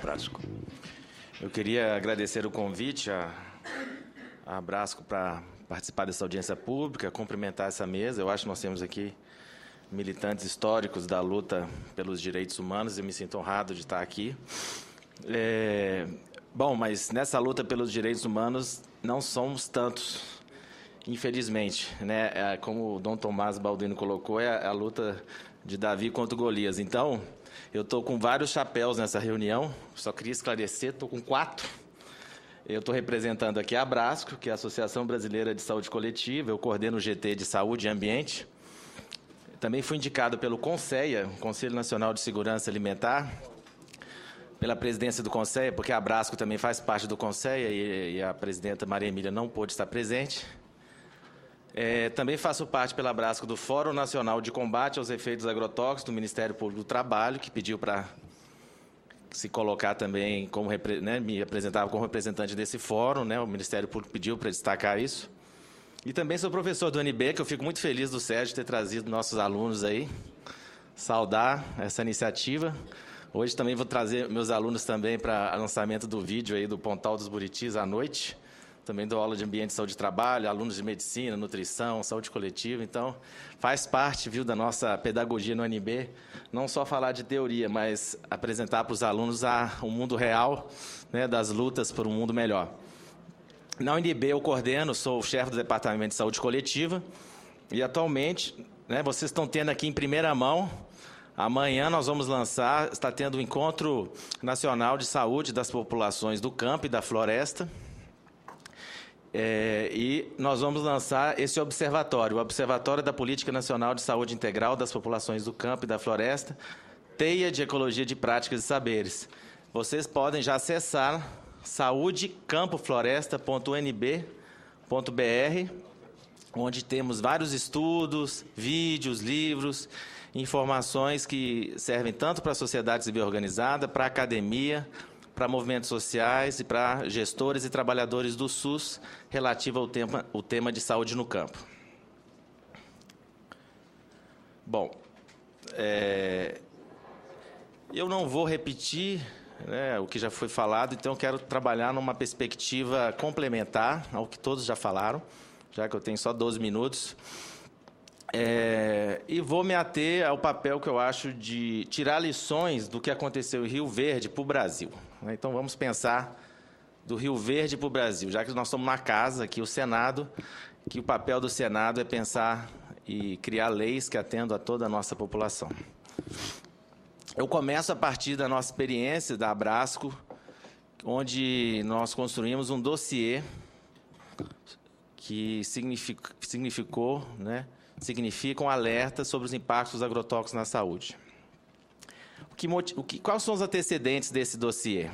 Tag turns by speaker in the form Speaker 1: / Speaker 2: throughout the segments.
Speaker 1: Brasco.
Speaker 2: Eu queria agradecer o convite à Brasco para participar dessa audiência pública, cumprimentar essa mesa. Eu acho que nós temos aqui militantes históricos da luta pelos direitos humanos e me sinto honrado de estar aqui. Bom, mas nessa luta pelos direitos humanos não somos tantos, infelizmente, né? Como o Dom Tomás Baldino colocou, é a luta de Davi contra o Golias. Então, eu estou com vários chapéus nessa reunião, só queria esclarecer, estou com 4. Eu estou representando aqui a Brasco, que é a Associação Brasileira de Saúde Coletiva, eu coordeno o GT de Saúde e Ambiente. Também fui indicado pelo CONSEA, Conselho Nacional de Segurança Alimentar, pela presidência do CONSEA, porque a Brasco também faz parte do CONSEA e a presidenta Maria Emília não pôde estar presente. Também faço parte pela Brasco do Fórum Nacional de Combate aos Efeitos Agrotóxicos do Ministério Público do Trabalho, que pediu para se colocar também como, né, me apresentava como representante desse fórum, né, o Ministério Público pediu para destacar isso. E também sou professor do UNB, que eu fico muito feliz do Sérgio ter trazido nossos alunos aí, saudar essa iniciativa. Hoje também vou trazer meus alunos também para o lançamento do vídeo aí do Pontal dos Buritis à noite. Também dou aula de ambiente e saúde de trabalho, alunos de medicina, nutrição, saúde coletiva. Então, faz parte, viu, da nossa pedagogia no UNB, não só falar de teoria, mas apresentar para os alunos o mundo real, né, das lutas por um mundo melhor. Na UNB eu coordeno, sou o chefe do Departamento de Saúde Coletiva e atualmente, né, vocês estão tendo aqui em primeira mão, amanhã nós vamos lançar, está tendo o Encontro Nacional de Saúde das Populações do Campo e da Floresta, e nós vamos lançar esse observatório, o Observatório da Política Nacional de Saúde Integral das Populações do Campo e da Floresta, Teia de Ecologia de Práticas e Saberes. Vocês podem já acessar saudecampofloresta.unb.br, onde temos vários estudos, vídeos, livros, informações que servem tanto para a sociedade civil organizada, para a academia, para movimentos sociais e para gestores e trabalhadores do SUS, relativo ao tema de saúde no campo. Bom, eu não vou repetir, né, o que já foi falado, então eu quero trabalhar numa perspectiva complementar ao que todos já falaram, já que eu tenho só 12 minutos. E vou me ater ao papel que eu acho de tirar lições do que aconteceu em Rio Verde para o Brasil. Então, vamos pensar do Rio Verde para o Brasil, já que nós estamos na casa, aqui o Senado, que o papel do Senado é pensar e criar leis que atendam a toda a nossa população. Eu começo a partir da nossa experiência da Brasco, onde nós construímos um dossiê que significa um alerta sobre os impactos dos agrotóxicos na saúde. Quais são os antecedentes desse dossiê?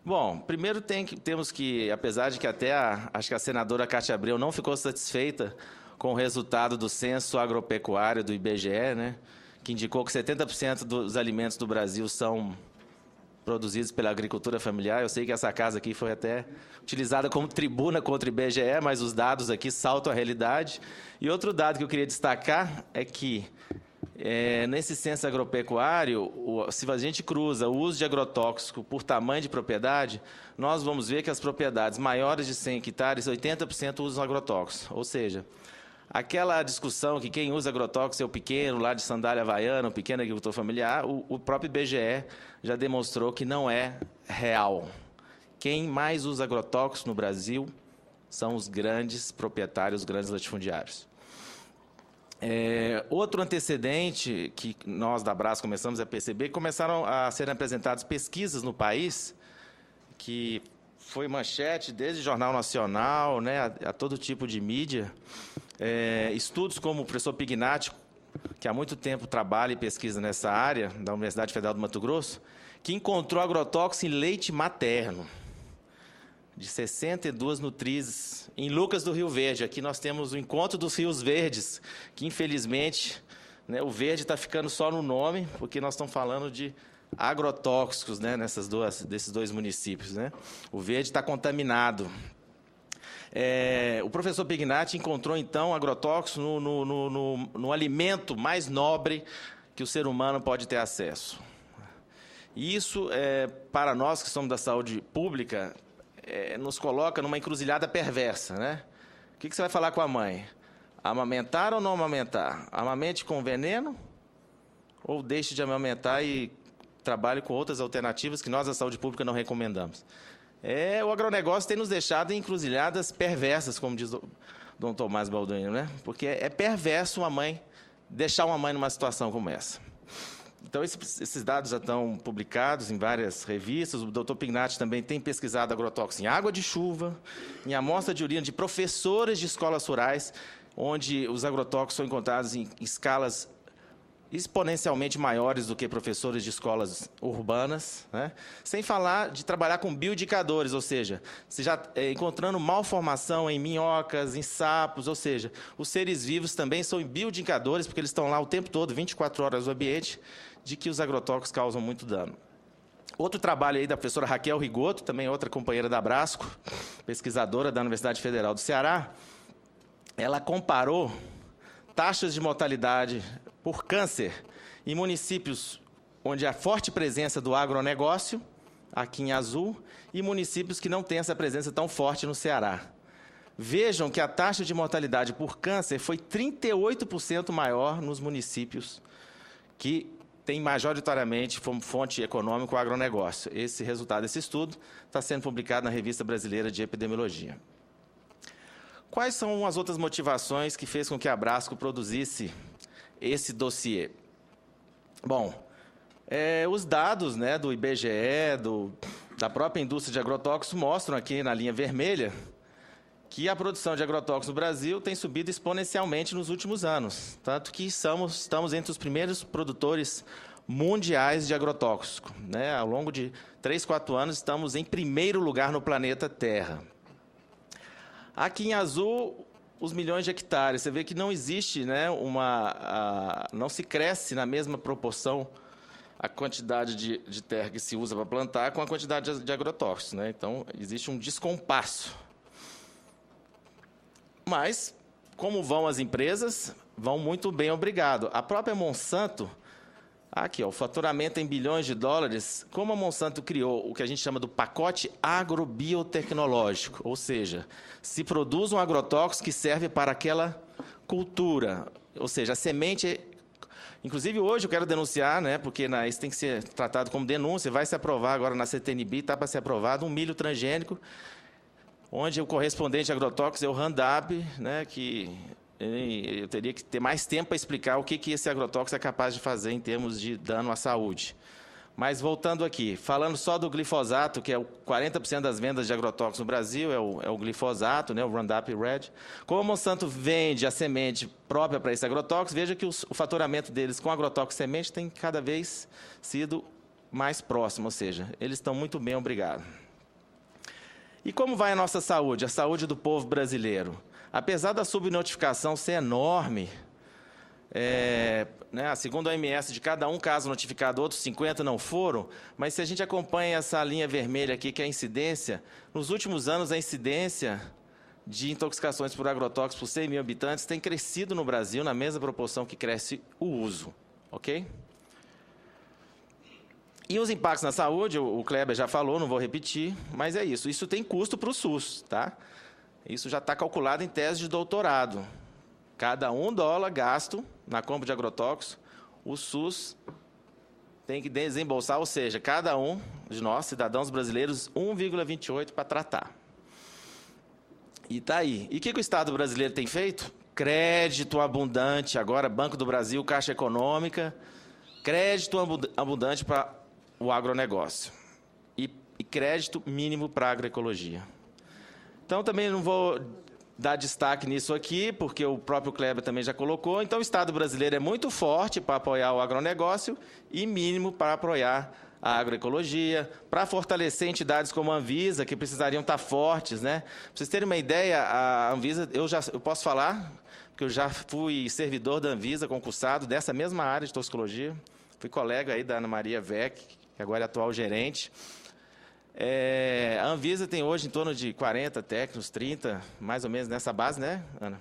Speaker 2: Bom, primeiro temos que, apesar de que acho que a senadora Cátia Abreu não ficou satisfeita com o resultado do censo agropecuário do IBGE, né, que indicou que 70% dos alimentos do Brasil são produzidos pela agricultura familiar. Eu sei que essa casa aqui foi até utilizada como tribuna contra o IBGE, mas os dados aqui saltam a realidade. E outro dado que eu queria destacar é que, nesse censo agropecuário, se a gente cruza o uso de agrotóxico por tamanho de propriedade, nós vamos ver que as propriedades maiores de 100 hectares, 80% usam agrotóxicos. Ou seja, aquela discussão que quem usa agrotóxico é o pequeno, lá de sandália havaiana, o pequeno agricultor familiar, o próprio IBGE já demonstrou que não é real. Quem mais usa agrotóxicos no Brasil são os grandes proprietários, os grandes latifundiários. Outro antecedente que nós da Brasco começamos a perceber, começaram a ser apresentadas pesquisas no país, que foi manchete desde Jornal Nacional, né, a todo tipo de mídia. Estudos como o professor Pignatti, que há muito tempo trabalha e pesquisa nessa área, da Universidade Federal do Mato Grosso, que encontrou agrotóxico em leite materno, de 62 nutrizes, em Lucas do Rio Verde. Aqui nós temos o Encontro dos Rios Verdes, que infelizmente, né, o verde está ficando só no nome, porque nós estamos falando de agrotóxicos, né, desses dois municípios, né? O verde está contaminado. O professor Pignatti encontrou, então, agrotóxicos no alimento mais nobre que o ser humano pode ter acesso. E isso, para nós que somos da saúde pública, nos coloca numa encruzilhada perversa, né? O que você vai falar com a mãe? Amamentar ou não amamentar? Amamente com veneno? Ou deixe de amamentar e trabalhe com outras alternativas que nós, da saúde pública, não recomendamos? O agronegócio tem nos deixado em encruzilhadas perversas, como diz o Dom Tomás Balduino, né? Porque é perverso uma mãe deixar uma mãe numa situação como essa. Então, esses dados já estão publicados em várias revistas. O Dr. Pignatti também tem pesquisado agrotóxicos em água de chuva, em amostra de urina de professores de escolas rurais, onde os agrotóxicos são encontrados em escalas exponencialmente maiores do que professores de escolas urbanas, né? Sem falar de trabalhar com bioindicadores, ou seja, você já encontrando malformação em minhocas, em sapos, ou seja, os seres vivos também são bioindicadores, porque eles estão lá o tempo todo, 24 horas no ambiente, de que os agrotóxicos causam muito dano. Outro trabalho aí da professora Raquel Rigoto, também outra companheira da Abrasco, pesquisadora da Universidade Federal do Ceará, ela comparou taxas de mortalidade por câncer em municípios onde há forte presença do agronegócio, aqui em azul, e municípios que não têm essa presença tão forte no Ceará. Vejam que a taxa de mortalidade por câncer foi 38% maior nos municípios que têm majoritariamente como fonte econômica o agronegócio. Esse resultado desse estudo está sendo publicado na Revista Brasileira de Epidemiologia. Quais são as outras motivações que fez com que a Abrasco produzisse esse dossiê? Bom, os dados, né, do IBGE, da própria indústria de agrotóxicos, mostram aqui na linha vermelha que a produção de agrotóxicos no Brasil tem subido exponencialmente nos últimos anos, tanto que estamos entre os primeiros produtores mundiais de agrotóxico, né? Ao longo de 3, 4 anos, estamos em primeiro lugar no planeta Terra. Aqui em azul, os milhões de hectares. Você vê que não existe, né, não se cresce na mesma proporção a quantidade de terra que se usa para plantar com a quantidade de agrotóxicos, né? Então, existe um descompasso. Mas, como vão as empresas? Vão muito bem, obrigado. A própria Monsanto, aqui, ó, o faturamento em bilhões de dólares, como a Monsanto criou o que a gente chama do pacote agrobiotecnológico, ou seja, se produz um agrotóxico que serve para aquela cultura, ou seja, a semente... Inclusive, hoje eu quero denunciar, né, porque isso tem que ser tratado como denúncia, vai se aprovar agora na CTNB, está para ser aprovado um milho transgênico, onde o correspondente agrotóxico é o Roundup, né, que... eu teria que ter mais tempo para explicar o que esse agrotóxico é capaz de fazer em termos de dano à saúde. Mas, voltando aqui, falando só do glifosato, que é 40% das vendas de agrotóxicos no Brasil, é o glifosato, né, o Roundup Red. Como a Monsanto vende a semente própria para esse agrotóxico, veja que o faturamento deles com agrotóxico semente tem cada vez sido mais próximo, ou seja, eles estão muito bem, obrigado. E como vai a nossa saúde, a saúde do povo brasileiro? Apesar da subnotificação ser enorme, né, segundo a OMS, de cada um caso notificado, outros 50 não foram, mas se a gente acompanha essa linha vermelha aqui, que é a incidência, nos últimos anos a incidência de intoxicações por agrotóxicos por 100 mil habitantes tem crescido no Brasil na mesma proporção que cresce o uso, ok? E os impactos na saúde, o Kleber já falou, não vou repetir, mas é isso. Isso tem custo para o SUS, tá? Isso já está calculado em tese de doutorado. Cada $1 gasto na compra de agrotóxicos, o SUS tem que desembolsar, ou seja, cada um de nós, cidadãos brasileiros, 1,28 para tratar. E está aí. E o que o Estado brasileiro tem feito? Crédito abundante, agora Banco do Brasil, Caixa Econômica, crédito abundante para o agronegócio e crédito mínimo para a agroecologia. Então, também não vou dar destaque nisso aqui, porque o próprio Kleber também já colocou. Então, o Estado brasileiro é muito forte para apoiar o agronegócio e mínimo para apoiar a agroecologia, para fortalecer entidades como a Anvisa, que precisariam estar fortes, né? Para vocês terem uma ideia, a Anvisa, eu posso falar, porque eu já fui servidor da Anvisa, concursado, dessa mesma área de toxicologia. Fui colega aí da Ana Maria Vec, que agora é atual gerente. A Anvisa tem hoje em torno de 40 técnicos, 30, mais ou menos nessa base, né, Ana?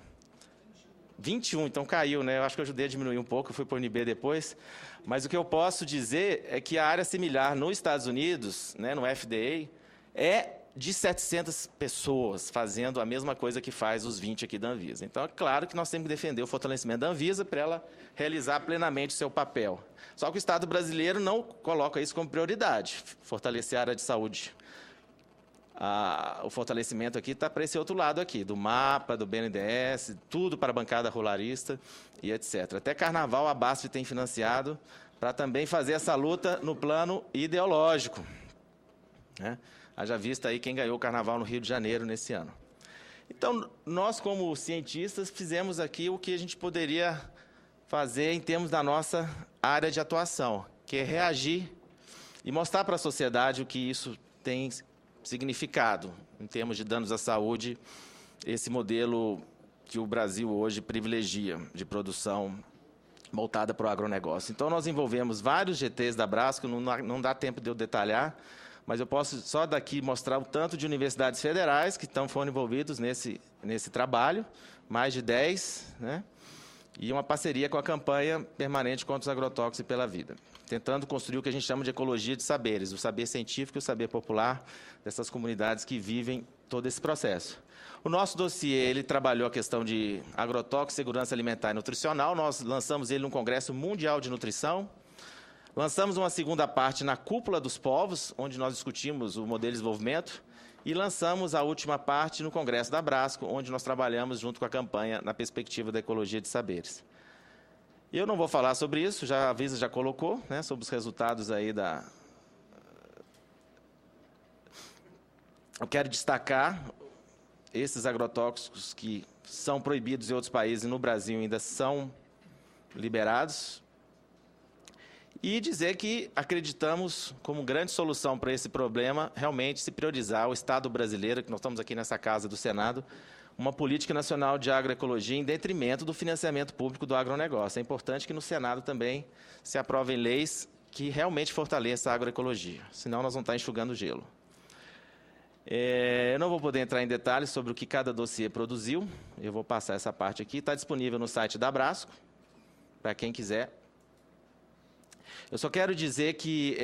Speaker 2: 21, então caiu, né? Eu acho que eu ajudei a diminuir um pouco, eu fui para o UNB depois. Mas o que eu posso dizer é que a área similar nos Estados Unidos, né, no FDA, é de 700 pessoas fazendo a mesma coisa que faz os 20 aqui da Anvisa. Então, é claro que nós temos que defender o fortalecimento da Anvisa para ela realizar plenamente o seu papel. Só que o Estado brasileiro não coloca isso como prioridade, fortalecer a área de saúde. O fortalecimento aqui está para esse outro lado aqui, do MAPA, do BNDES, tudo para a bancada rularista e etc. Até Carnaval a BASF tem financiado para também fazer essa luta no plano ideológico, né? Haja vista aí quem ganhou o Carnaval no Rio de Janeiro nesse ano. Então, nós como cientistas fizemos aqui o que a gente poderia fazer em termos da nossa área de atuação, que é reagir e mostrar para a sociedade o que isso tem significado em termos de danos à saúde, esse modelo que o Brasil hoje privilegia de produção voltada para o agronegócio. Então, nós envolvemos vários GTs da Brasco, não dá tempo de eu detalhar, mas eu posso só daqui mostrar o tanto de universidades federais que foram envolvidos nesse trabalho, mais de 10, né? E uma parceria com a campanha permanente contra os agrotóxicos e pela vida, tentando construir o que a gente chama de ecologia de saberes, o saber científico e o saber popular dessas comunidades que vivem todo esse processo. O nosso dossiê, ele trabalhou a questão de agrotóxicos, segurança alimentar e nutricional, nós lançamos ele num Congresso Mundial de Nutrição, lançamos uma segunda parte na Cúpula dos Povos, onde nós discutimos o modelo de desenvolvimento, e lançamos a última parte no Congresso da Brasco, onde nós trabalhamos junto com a campanha na perspectiva da ecologia de saberes. Eu não vou falar sobre isso, a Anvisa já colocou, né, sobre os resultados aí da... Eu quero destacar esses agrotóxicos que são proibidos em outros países e no Brasil ainda são liberados, e dizer que acreditamos como grande solução para esse problema realmente se priorizar o Estado brasileiro, que nós estamos aqui nessa casa do Senado, uma política nacional de agroecologia em detrimento do financiamento público do agronegócio. É importante que no Senado também se aprovem leis que realmente fortaleçam a agroecologia, senão nós vamos estar enxugando gelo. Eu não vou poder entrar em detalhes sobre o que cada dossiê produziu, eu vou passar essa parte aqui, está disponível no site da Brasco, para quem quiser. Eu só quero dizer que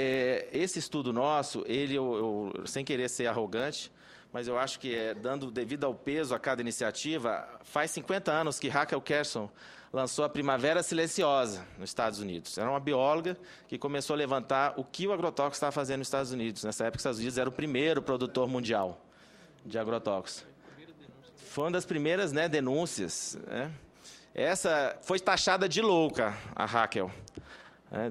Speaker 2: esse estudo nosso, eu, sem querer ser arrogante, mas eu acho que, dando devido ao peso a cada iniciativa, faz 50 anos que Rachel Carson lançou a Primavera Silenciosa nos Estados Unidos. Era uma bióloga que começou a levantar o que o agrotóxico estava fazendo nos Estados Unidos. Nessa época, os Estados Unidos era o primeiro produtor mundial de agrotóxicos. Foi uma das primeiras, né, denúncias, né? Essa foi taxada de louca, a Rachel.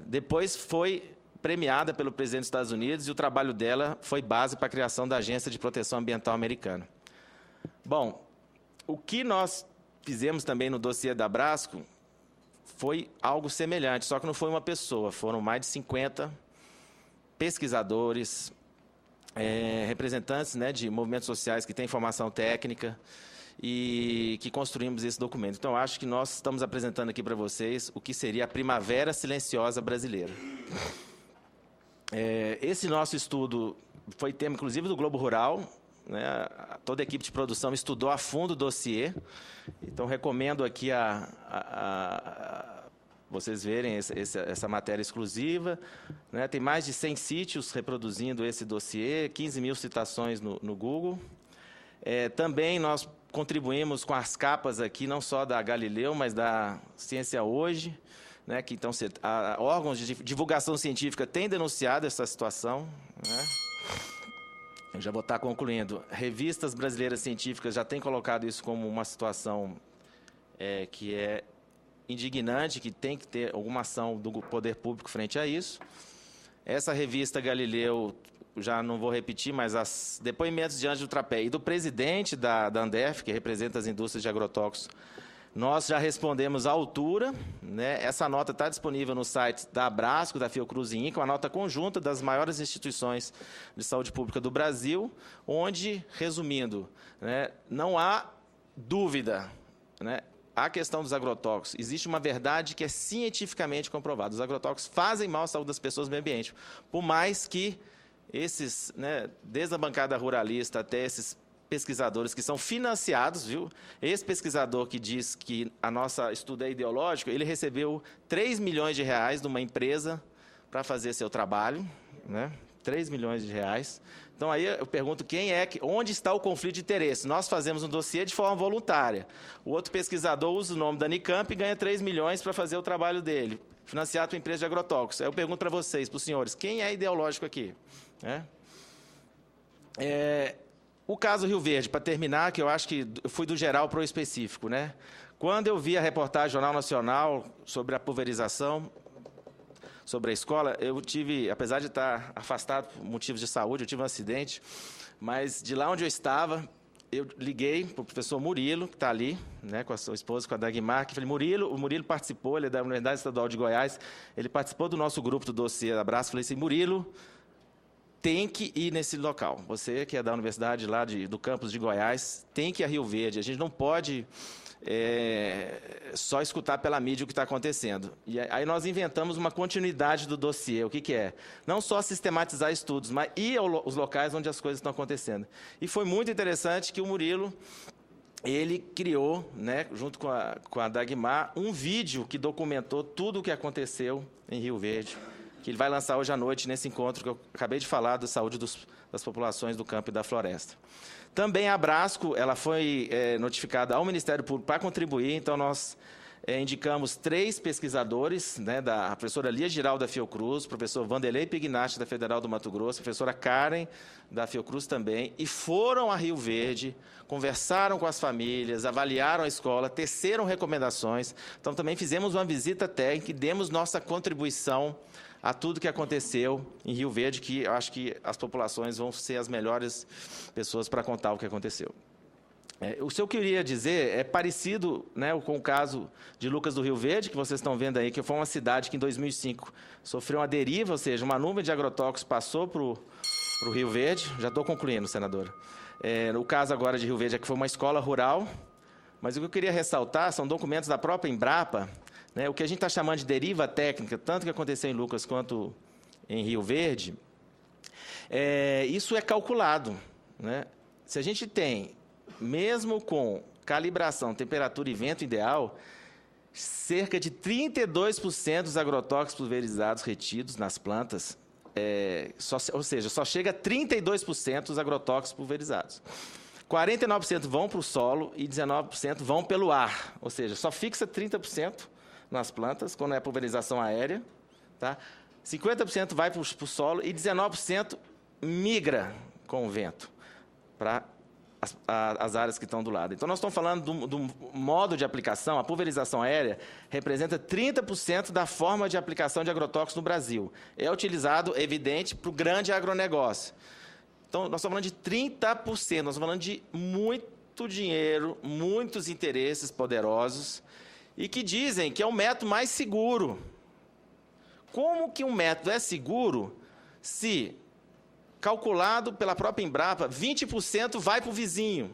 Speaker 2: Depois foi premiada pelo presidente dos Estados Unidos e o trabalho dela foi base para a criação da Agência de Proteção Ambiental Americana. Bom, o que nós fizemos também no dossiê da Brasco foi algo semelhante, só que não foi uma pessoa, foram mais de 50 pesquisadores, representantes, né, de movimentos sociais que têm formação técnica, e que construímos esse documento. Então, acho que nós estamos apresentando aqui para vocês o que seria a Primavera Silenciosa brasileira. Esse nosso estudo foi tema, inclusive, do Globo Rural, né? Toda a equipe de produção estudou a fundo o dossiê. Então, recomendo aqui vocês verem essa matéria exclusiva, né? Tem mais de 100 sítios reproduzindo esse dossiê, 15 mil citações no Google. Também nós contribuímos com as capas aqui, não só da Galileu, mas da Ciência Hoje, né, que então, órgãos de divulgação científica têm denunciado essa situação, né? Eu já vou estar concluindo. Revistas brasileiras científicas já têm colocado isso como uma situação que é indignante, que tem que ter alguma ação do poder público frente a isso. Essa revista Galileu, já não vou repetir, mas os depoimentos de Ângelo Trapé e do presidente da Andef, que representa as indústrias de agrotóxicos, nós já respondemos à altura, né? Essa nota está disponível no site da Brasco, da Fiocruz e INCA, uma nota conjunta das maiores instituições de saúde pública do Brasil, onde, resumindo, né, não há dúvida, né? A questão dos agrotóxicos, existe uma verdade que é cientificamente comprovada. Os agrotóxicos fazem mal à saúde das pessoas e ao meio ambiente, por mais que esses, né, desde a bancada ruralista até esses pesquisadores que são financiados, viu? Esse pesquisador que diz que a nossa estudo é ideológico, ele recebeu 3 milhões de reais de uma empresa para fazer seu trabalho, né? 3 milhões de reais. Então, aí eu pergunto onde está o conflito de interesse? Nós fazemos um dossiê de forma voluntária. O outro pesquisador usa o nome da Unicamp e ganha 3 milhões para fazer o trabalho dele, financiado por empresa de agrotóxicos. Aí eu pergunto para vocês, para os senhores, quem é ideológico aqui? O caso Rio Verde, para terminar, que eu acho que eu fui do geral para o específico, né? Quando eu vi a reportagem do Jornal Nacional sobre a pulverização, sobre a escola, eu tive, apesar de estar afastado por motivos de saúde, eu tive um acidente, mas de lá onde eu estava, eu liguei para o professor Murilo, que está ali, né, com a sua esposa, com a Dagmar, que falei, o Murilo participou, ele é da Universidade Estadual de Goiás, ele participou do nosso grupo do dossiê Abraço, falei assim, Murilo, tem que ir nesse local. Você, que é da universidade lá do campus de Goiás, tem que ir a Rio Verde. A gente não pode só escutar pela mídia o que está acontecendo. E aí nós inventamos uma continuidade do dossiê. O que é? Não só sistematizar estudos, mas ir aos locais onde as coisas estão acontecendo. E foi muito interessante que o Murilo, ele criou, né, junto com a Dagmar, um vídeo que documentou tudo o que aconteceu em Rio Verde, que ele vai lançar hoje à noite nesse encontro que eu acabei de falar da saúde das populações do campo e da floresta. Também a Abrasco, ela foi notificada ao Ministério Público para contribuir, então nós indicamos 3 pesquisadores, né, a professora Lia Giral da Fiocruz, o professor Vanderlei Pignatti da Federal do Mato Grosso, a professora Karen da Fiocruz também, e foram a Rio Verde, conversaram com as famílias, avaliaram a escola, teceram recomendações. Então também fizemos uma visita técnica e demos nossa contribuição a tudo que aconteceu em Rio Verde, que eu acho que as populações vão ser as melhores pessoas para contar o que aconteceu. O que eu queria dizer é parecido, né, com o caso de Lucas do Rio Verde, que vocês estão vendo aí, que foi uma cidade que em 2005 sofreu uma deriva, ou seja, uma nuvem de agrotóxicos passou para o Rio Verde. Já estou concluindo, senadora. No caso agora de Rio Verde, é que foi uma escola rural, mas o que eu queria ressaltar são documentos da própria Embrapa, né, o que a gente está chamando de deriva técnica, tanto que aconteceu em Lucas quanto em Rio Verde, isso é calculado, né? Se a gente tem, mesmo com calibração, temperatura e vento ideal, cerca de 32% dos agrotóxicos pulverizados retidos nas plantas, ou seja, só chega a 32% dos agrotóxicos pulverizados. 49% vão para o solo e 19% vão pelo ar, ou seja, só fixa 30% nas plantas, quando é pulverização aérea, tá? 50% vai para o solo e 19% migra com o vento para as áreas que estão do lado. Então, nós estamos falando do modo de aplicação. A pulverização aérea representa 30% da forma de aplicação de agrotóxicos no Brasil. É utilizado, evidente, para o grande agronegócio. Então, nós estamos falando de 30%, nós estamos falando de muito dinheiro, muitos interesses poderosos, e que dizem que é o método mais seguro. Como que um método é seguro se, calculado pela própria Embrapa, 20% vai para o vizinho,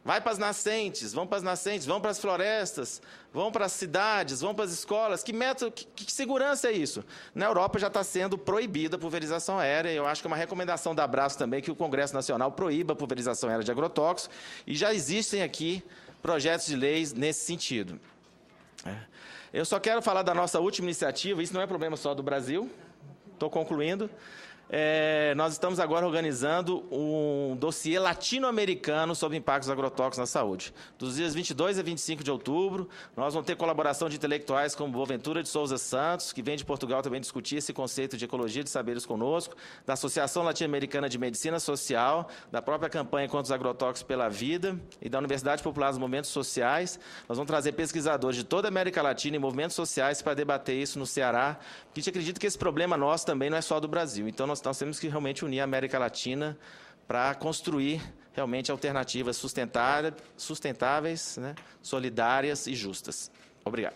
Speaker 2: vai para as nascentes, vão para as florestas, vão para as cidades, vão para as escolas? Que método, que segurança é isso? Na Europa já está sendo proibida a pulverização aérea, eu acho que é uma recomendação da Abrasco também que o Congresso Nacional proíba a pulverização aérea de agrotóxicos, e já existem aqui projetos de leis nesse sentido. Eu só quero falar da nossa última iniciativa, isso não é problema só do Brasil, estou concluindo. Nós estamos agora organizando um dossiê latino-americano sobre impactos agrotóxicos na saúde. Dos dias 22 a 25 de outubro, nós vamos ter colaboração de intelectuais como Boaventura de Souza Santos, que vem de Portugal também discutir esse conceito de ecologia de saberes conosco, da Associação Latino-Americana de Medicina Social, da própria campanha contra os agrotóxicos pela vida e da Universidade Popular dos Movimentos Sociais. Nós vamos trazer pesquisadores de toda a América Latina e movimentos sociais para debater isso no Ceará, porque a gente acredita que esse problema nosso também não é só do Brasil. Então, nós temos que realmente unir a América Latina para construir realmente alternativas sustentáveis, né, solidárias e justas. Obrigado.